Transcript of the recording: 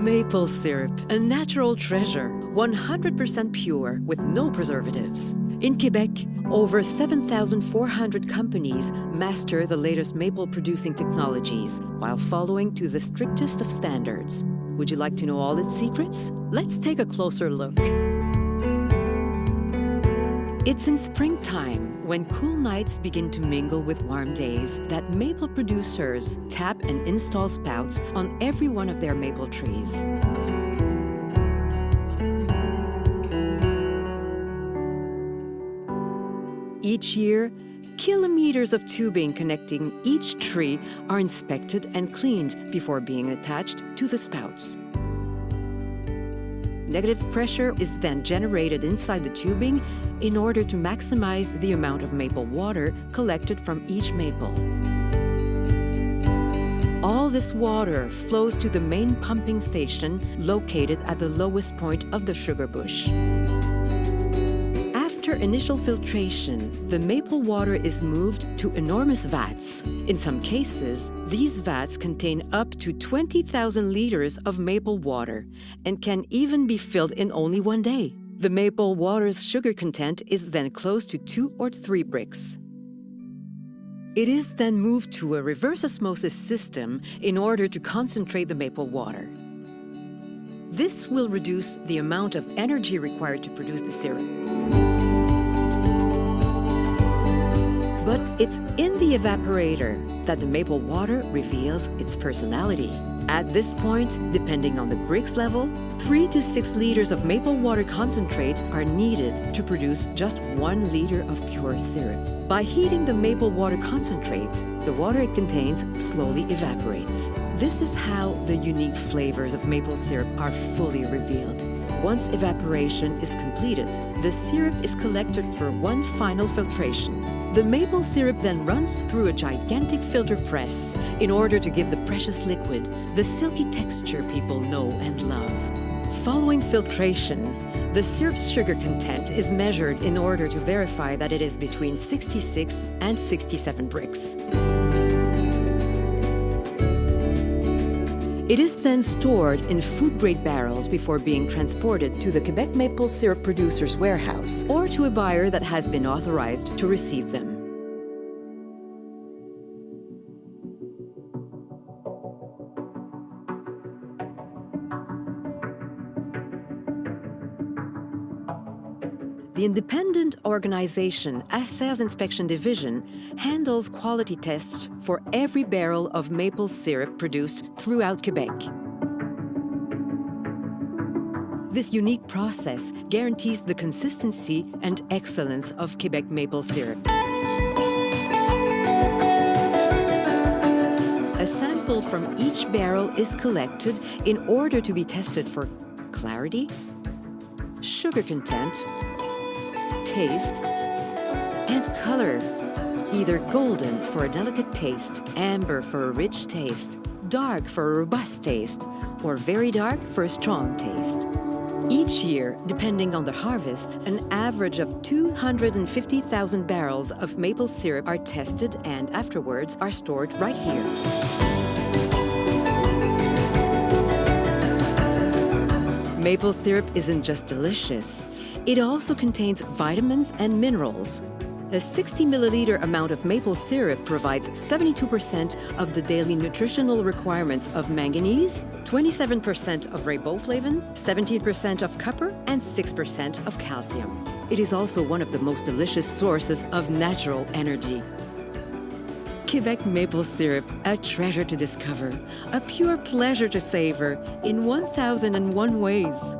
Maple syrup, a natural treasure, 100% pure with no preservatives. In Quebec, over 7,400 companies master the latest maple-producing technologies while following to the strictest of standards. Would you like to know all its secrets? Let's take a closer look. It's in springtime, when cool nights begin to mingle with warm days, that maple producers tap and install spouts on every one of their maple trees. Each year, kilometers of tubing connecting each tree are inspected and cleaned before being attached to the spouts. Negative pressure is then generated inside the tubing in order to maximize the amount of maple water collected from each maple. All this water flows to the main pumping station located at the lowest point of the sugar bush. After initial filtration, the maple water is moved to enormous vats. In some cases, these vats contain up to 20,000 liters of maple water and can even be filled in only one day. The maple water's sugar content is then close to 2 or 3 bricks. It is then moved to a reverse osmosis system in order to concentrate the maple water. This will reduce the amount of energy required to produce the syrup. But it's in the evaporator that the maple water reveals its personality. At this point, depending on the bricks level, 3 to 6 liters of maple water concentrate are needed to produce just 1 liter of pure syrup. By heating the maple water concentrate, the water it contains slowly evaporates. This is how the unique flavors of maple syrup are fully revealed. Once evaporation is completed, the syrup is collected for one final filtration. The maple syrup then runs through a gigantic filter press in order to give the precious liquid the silky texture people know and love. Following filtration, the syrup's sugar content is measured in order to verify that it is between 66 and 67 bricks. It is then stored in food-grade barrels before being transported to the Quebec maple syrup producer's warehouse or to a buyer that has been authorized to receive them. The independent organization Affaires Inspection Division handles quality tests for every barrel of maple syrup produced throughout Quebec. This unique process guarantees the consistency and excellence of Quebec maple syrup. A sample from each barrel is collected in order to be tested for clarity, sugar content, taste, and color, either golden for a delicate taste, amber for a rich taste, dark for a robust taste, or very dark for a strong taste. Each year, depending on the harvest, an average of 250,000 barrels of maple syrup are tested and afterwards are stored right here. Maple syrup isn't just delicious. It also contains vitamins and minerals. A 60 milliliter amount of maple syrup provides 72% of the daily nutritional requirements of manganese, 27% of riboflavin, 17% of copper, and 6% of calcium. It is also one of the most delicious sources of natural energy. Quebec maple syrup, a treasure to discover, a pure pleasure to savor in 1001 ways.